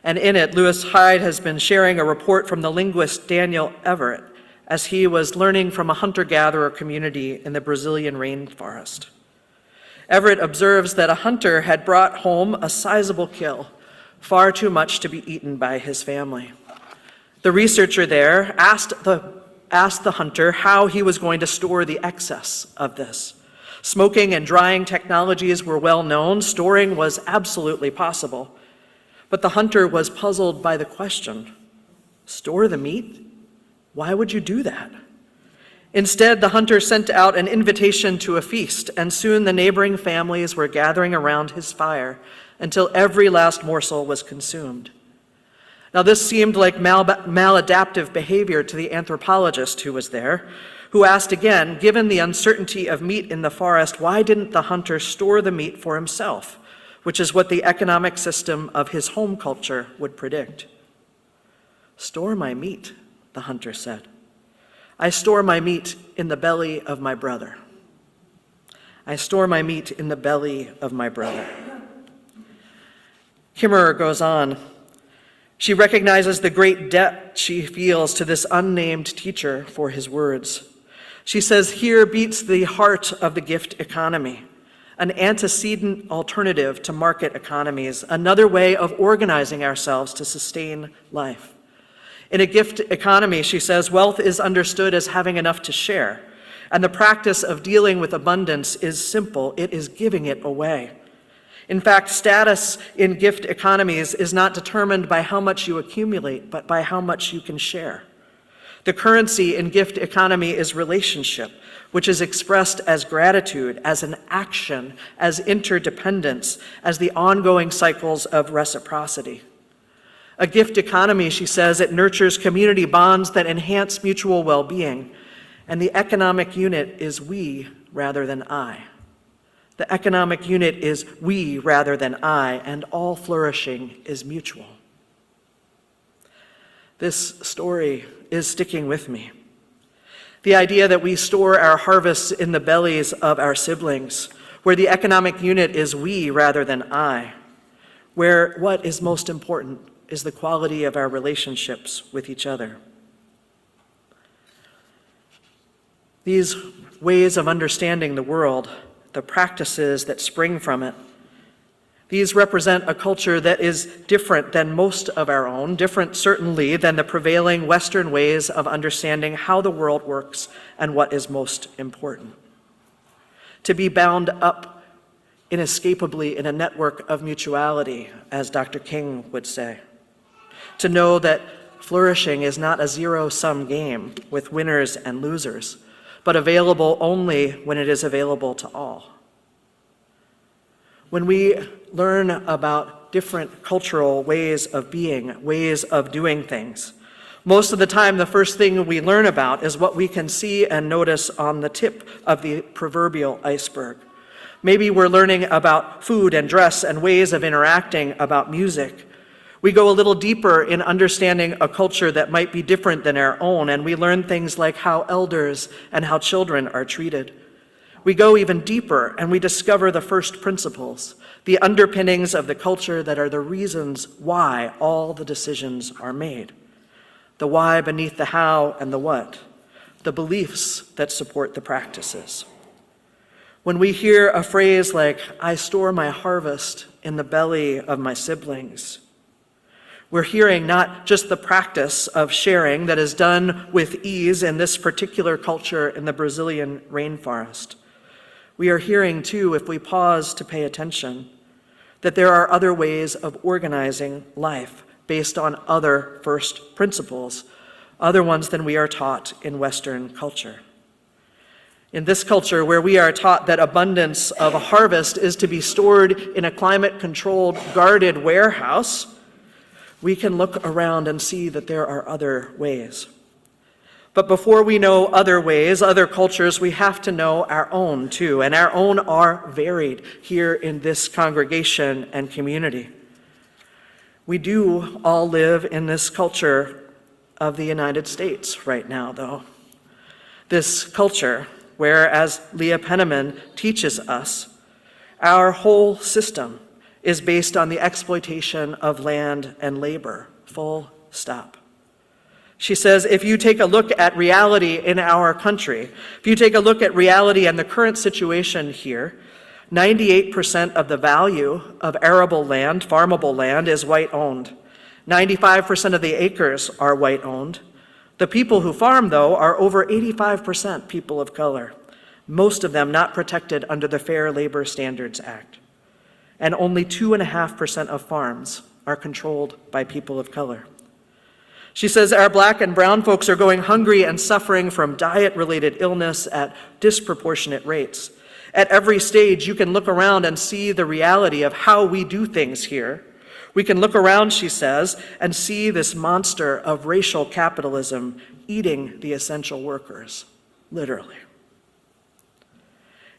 And in it, Lewis Hyde has been sharing a report from the linguist Daniel Everett as he was learning from a hunter-gatherer community in the Brazilian rainforest. Everett observes that a hunter had brought home a sizable kill, far too much to be eaten by his family. The researcher there asked the hunter how he was going to store the excess of this. Smoking and drying technologies were well known. Storing was absolutely possible. But the hunter was puzzled by the question, store the meat? Why would you do that? Instead, the hunter sent out an invitation to a feast, and soon the neighboring families were gathering around his fire until every last morsel was consumed. Now, this seemed like maladaptive behavior to the anthropologist who was there, who asked again, given the uncertainty of meat in the forest, why didn't the hunter store the meat for himself, which is what the economic system of his home culture would predict? Store my meat, the hunter said. I store my meat in the belly of my brother. I store my meat in the belly of my brother. Kimmerer goes on. She recognizes the great debt she feels to this unnamed teacher for his words. She says, here beats the heart of the gift economy, an antecedent alternative to market economies, another way of organizing ourselves to sustain life. In a gift economy, she says, wealth is understood as having enough to share, and the practice of dealing with abundance is simple. It is giving it away. In fact, status in gift economies is not determined by how much you accumulate, but by how much you can share. The currency in gift economy is relationship, which is expressed as gratitude, as an action, as interdependence, as the ongoing cycles of reciprocity. A gift economy, she says, it nurtures community bonds that enhance mutual well-being, and the economic unit is we rather than I. The economic unit is we rather than I, and all flourishing is mutual. This story is sticking with me. The idea that we store our harvests in the bellies of our siblings, where the economic unit is we rather than I, where what is most important is the quality of our relationships with each other. These ways of understanding the world, the practices that spring from it, these represent a culture that is different than most of our own, different certainly than the prevailing Western ways of understanding how the world works and what is most important. To be bound up inescapably in a network of mutuality, as Dr. King would say. To know that flourishing is not a zero-sum game with winners and losers, but available only when it is available to all. When we learn about different cultural ways of being, ways of doing things, most of the time the first thing we learn about is what we can see and notice on the tip of the proverbial iceberg. Maybe we're learning about food and dress and ways of interacting, about music. We go a little deeper in understanding a culture that might be different than our own, and we learn things like how elders and how children are treated. We go even deeper and we discover the first principles, the underpinnings of the culture that are the reasons why all the decisions are made. The why beneath the how and the what, the beliefs that support the practices. When we hear a phrase like, I store my harvest in the belly of my siblings, we're hearing not just the practice of sharing that is done with ease in this particular culture in the Brazilian rainforest. We are hearing too, if we pause to pay attention, that there are other ways of organizing life based on other first principles, other ones than we are taught in Western culture. In this culture where we are taught that abundance of a harvest is to be stored in a climate-controlled, guarded warehouse, we can look around and see that there are other ways. But before we know other ways, other cultures, we have to know our own too, and our own are varied here in this congregation and community. We do all live in this culture of the United States right now, though. This culture where, as Leah Penniman teaches us, our whole system is based on the exploitation of land and labor, full stop. She says, if you take a look at reality in our country, if you take a look at reality and the current situation here, 98% of the value of arable land, farmable land, is white-owned. 95% of the acres are white-owned. The people who farm, though, are over 85% people of color, most of them not protected under the Fair Labor Standards Act. And only 2.5% of farms are controlled by people of color. She says our black and brown folks are going hungry and suffering from diet-related illness at disproportionate rates. At every stage, you can look around and see the reality of how we do things here. We can look around, she says, and see this monster of racial capitalism eating the essential workers, literally.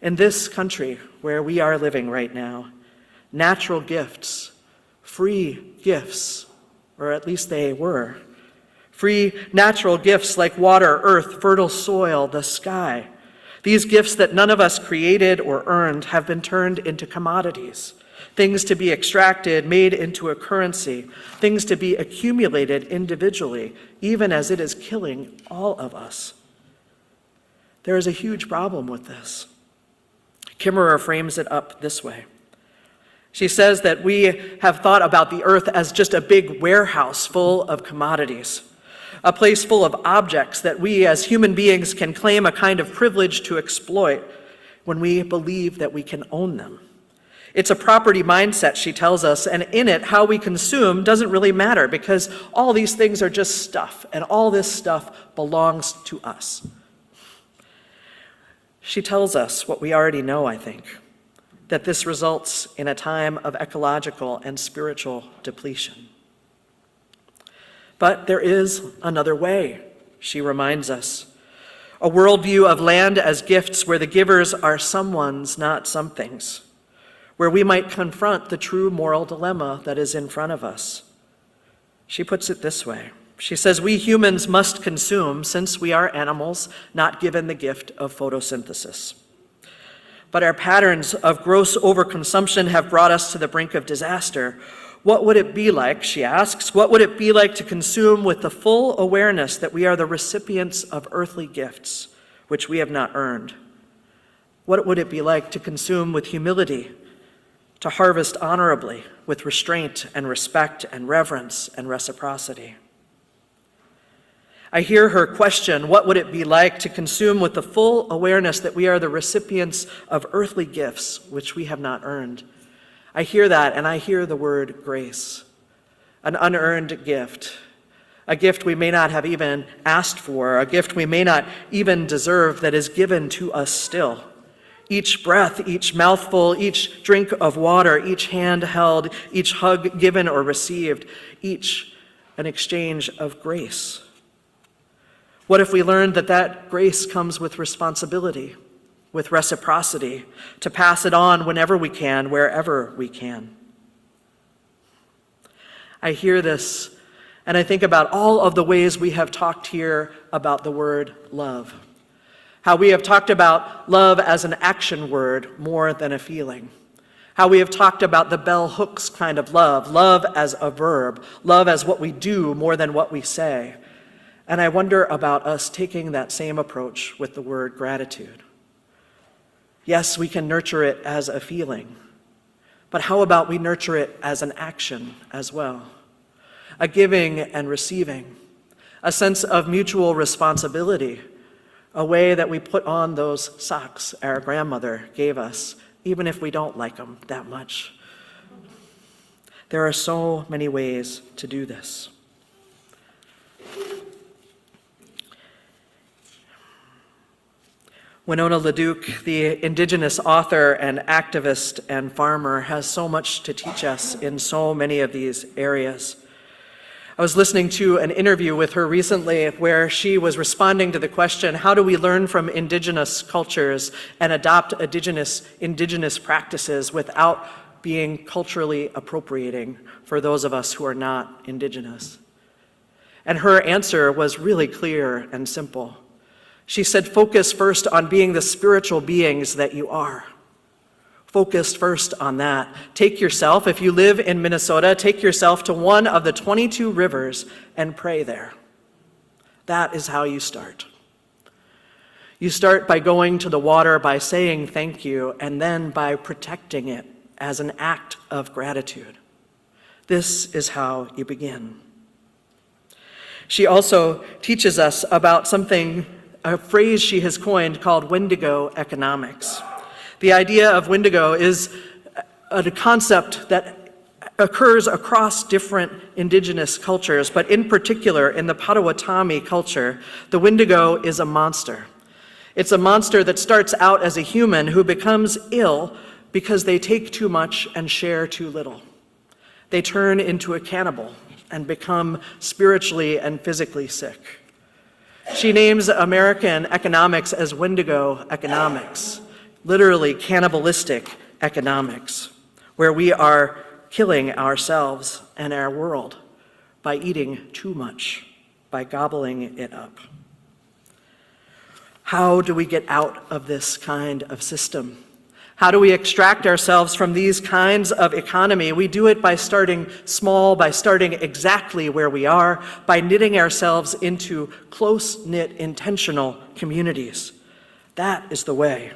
In this country where we are living right now, natural gifts, free gifts, or at least they were, free natural gifts like water, earth, fertile soil, the sky, these gifts that none of us created or earned have been turned into commodities, things to be extracted, made into a currency, things to be accumulated individually, even as it is killing all of us. There is a huge problem with this. Kimmerer frames it up this way. She says that we have thought about the earth as just a big warehouse full of commodities, a place full of objects that we as human beings can claim a kind of privilege to exploit when we believe that we can own them. It's a property mindset, she tells us, and in it, how we consume doesn't really matter because all these things are just stuff, and all this stuff belongs to us. She tells us what we already know, I think, that this results in a time of ecological and spiritual depletion. But there is another way, she reminds us. A worldview of land as gifts where the givers are someone's, not something's, where we might confront the true moral dilemma that is in front of us. She puts it this way. She says, we humans must consume since we are animals not given the gift of photosynthesis. But our patterns of gross overconsumption have brought us to the brink of disaster. What would it be like, she asks, what would it be like to consume with the full awareness that we are the recipients of earthly gifts, which we have not earned? What would it be like to consume with humility, to harvest honorably, with restraint and respect and reverence and reciprocity? I hear her question, what would it be like to consume with the full awareness that we are the recipients of earthly gifts which we have not earned? I hear that, and I hear the word grace, an unearned gift, a gift we may not have even asked for, a gift we may not even deserve that is given to us still. Each breath, each mouthful, each drink of water, each hand held, each hug given or received, each an exchange of grace. What if we learned that that grace comes with responsibility, with reciprocity, to pass it on whenever we can, wherever we can? I hear this, and I think about all of the ways we have talked here about the word love. How we have talked about love as an action word more than a feeling. How we have talked about the bell hooks kind of love, love as a verb, love as what we do more than what we say. And I wonder about us taking that same approach with the word gratitude. Yes, we can nurture it as a feeling, but how about we nurture it as an action as well? A giving and receiving, a sense of mutual responsibility, a way that we put on those socks our grandmother gave us, even if we don't like them that much. There are so many ways to do this. Winona LaDuke, the Indigenous author and activist and farmer, has so much to teach us in so many of these areas. I was listening to an interview with her recently where she was responding to the question, how do we learn from indigenous cultures and adopt indigenous practices without being culturally appropriating for those of us who are not indigenous? And her answer was really clear and simple. She said, focus first on being the spiritual beings that you are. Focus first on that. Take yourself, if you live in Minnesota, take yourself to one of the 22 rivers and pray there. That is how you start. You start by going to the water, by saying thank you, and then by protecting it as an act of gratitude. This is how you begin. She also teaches us about something, a phrase she has coined called Wendigo economics. The idea of Wendigo is a concept that occurs across different indigenous cultures, but in particular in the Potawatomi culture, the Wendigo is a monster. It's a monster that starts out as a human who becomes ill because they take too much and share too little. They turn into a cannibal and become spiritually and physically sick. She names American economics as Wendigo economics, literally cannibalistic economics, where we are killing ourselves and our world by eating too much, by gobbling it up. How do we get out of this kind of system? How do we extract ourselves from these kinds of economy? We do it by starting small, by starting exactly where we are, by knitting ourselves into close-knit, intentional communities. That is the way.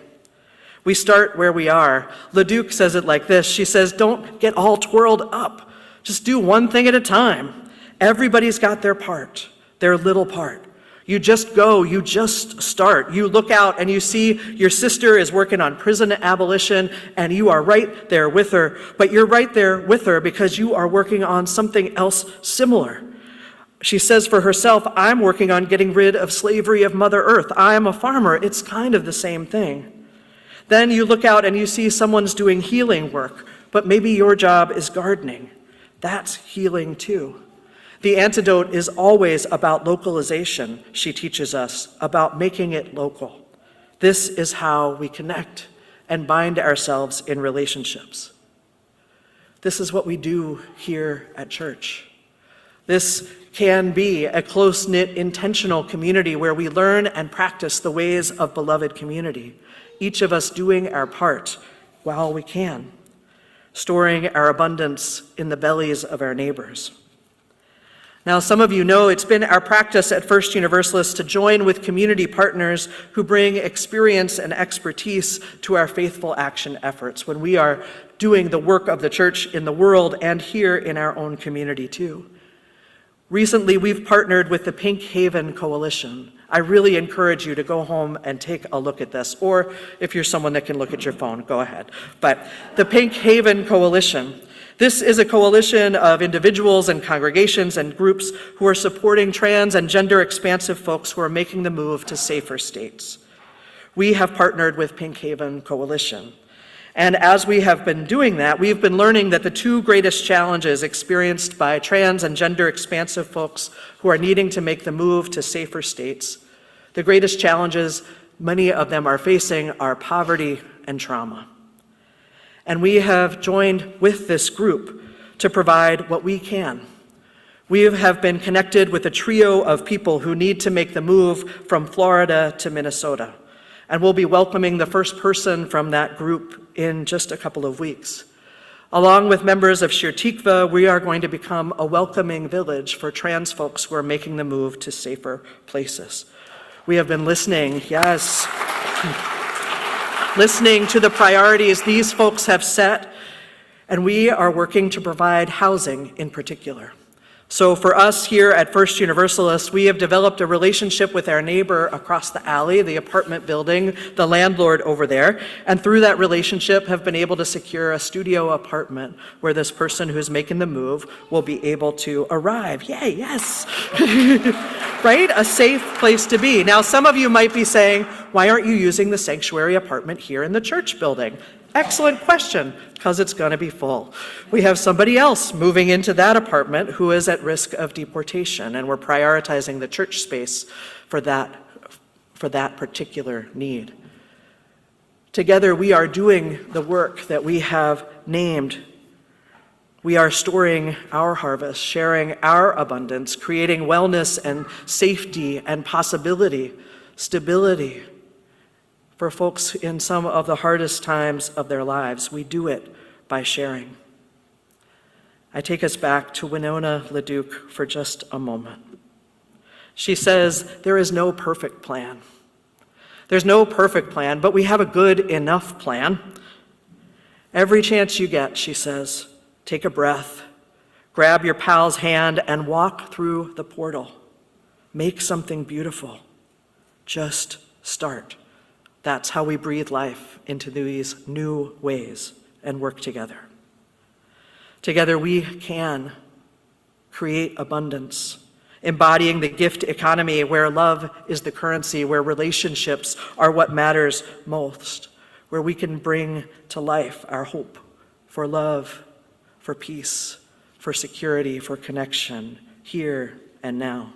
We start where we are. LeDuc says it like this. She says, don't get all twirled up. Just do one thing at a time. Everybody's got their part, their little part. You just go, you just start. You look out and you see your sister is working on prison abolition and you are right there with her, but you're right there with her because you are working on something else similar. She says for herself, I'm working on getting rid of slavery of Mother Earth. I'm a farmer. It's kind of the same thing. Then you look out and you see someone's doing healing work, but maybe your job is gardening. That's healing too. The antidote is always about localization, she teaches us, about making it local. This is how we connect and bind ourselves in relationships. This is what we do here at church. This can be a close-knit, intentional community where we learn and practice the ways of beloved community, each of us doing our part while we can, storing our abundance in the bellies of our neighbors. Now, some of you know it's been our practice at First Universalist to join with community partners who bring experience and expertise to our faithful action efforts when we are doing the work of the church in the world and here in our own community too. Recently, we've partnered with the Pink Haven Coalition. I really encourage you to go home and take a look at this, or if you're someone that can look at your phone, go ahead. But the Pink Haven Coalition, this is a coalition of individuals and congregations and groups who are supporting trans and gender expansive folks who are making the move to safer states. We have partnered with Pink Haven Coalition. And as we have been doing that, we've been learning that the two greatest challenges experienced by trans and gender expansive folks who are needing to make the move to safer states, the greatest challenges many of them are facing are poverty and trauma. And we have joined with this group to provide what we can. We have been connected with a trio of people who need to make the move from Florida to Minnesota. And we'll be welcoming the first person from that group in just a couple of weeks. Along with members of Shir Tikva, we are going to become a welcoming village for trans folks who are making the move to safer places. We have been listening, yes, listening to the priorities these folks have set, and we are working to provide housing in particular. So for us here at First Universalist, we have developed a relationship with our neighbor across the alley, the apartment building, the landlord over there, and through that relationship have been able to secure a studio apartment where this person who's making the move will be able to arrive. Yay, yes! Right? A safe place to be. Now, some of you might be saying, why aren't you using the sanctuary apartment here in the church building? Excellent question, because it's going to be full. We have somebody else moving into that apartment who is at risk of deportation, and we're prioritizing the church space for that particular need. Together, we are doing the work that we have named. We are storing our harvest, sharing our abundance, creating wellness and safety and possibility stability for folks in some of the hardest times of their lives. We do it by sharing. I take us back to Winona LaDuke for just a moment. She says, there is no perfect plan. There's no perfect plan, but we have a good enough plan. Every chance you get, she says, take a breath, grab your pal's hand and walk through the portal. Make something beautiful. Just start. That's how we breathe life into these new ways and work together. Together we can create abundance, embodying the gift economy where love is the currency, where relationships are what matters most, where we can bring to life our hope for love, for peace, for security, for connection, here and now.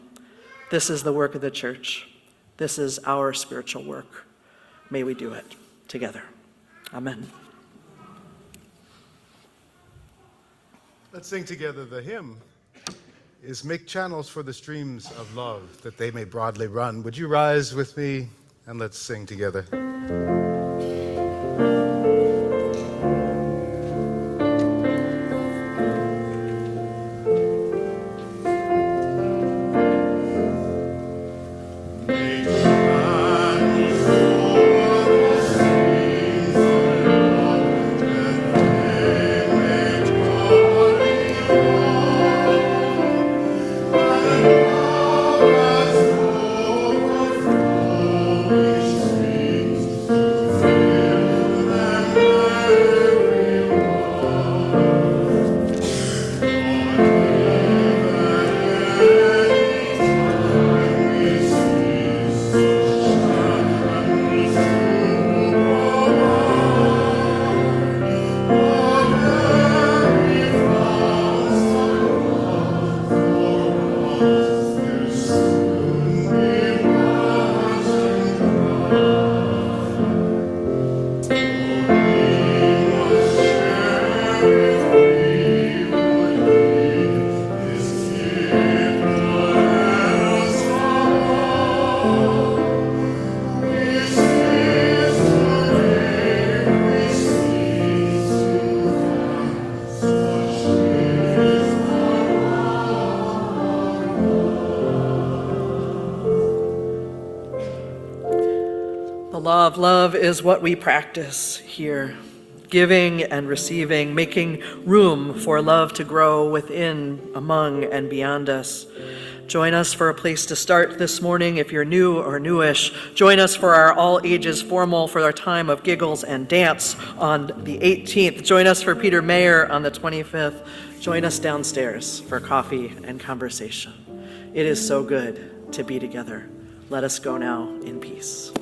This is the work of the church. This is our spiritual work. May we do it together. Amen. Let's sing together the hymn. Is make channels for the streams of love that they may broadly run. Would you rise with me and let's sing together. Love is what we practice here, giving and receiving, making room for love to grow within, among, and beyond us. Join us for a place to start this morning if you're new or newish. Join us for our all ages formal for our time of giggles and dance on the 18th. Join us for Peter Mayer on the 25th. Join us downstairs for coffee and conversation. It is so good to be together. Let us go now in peace.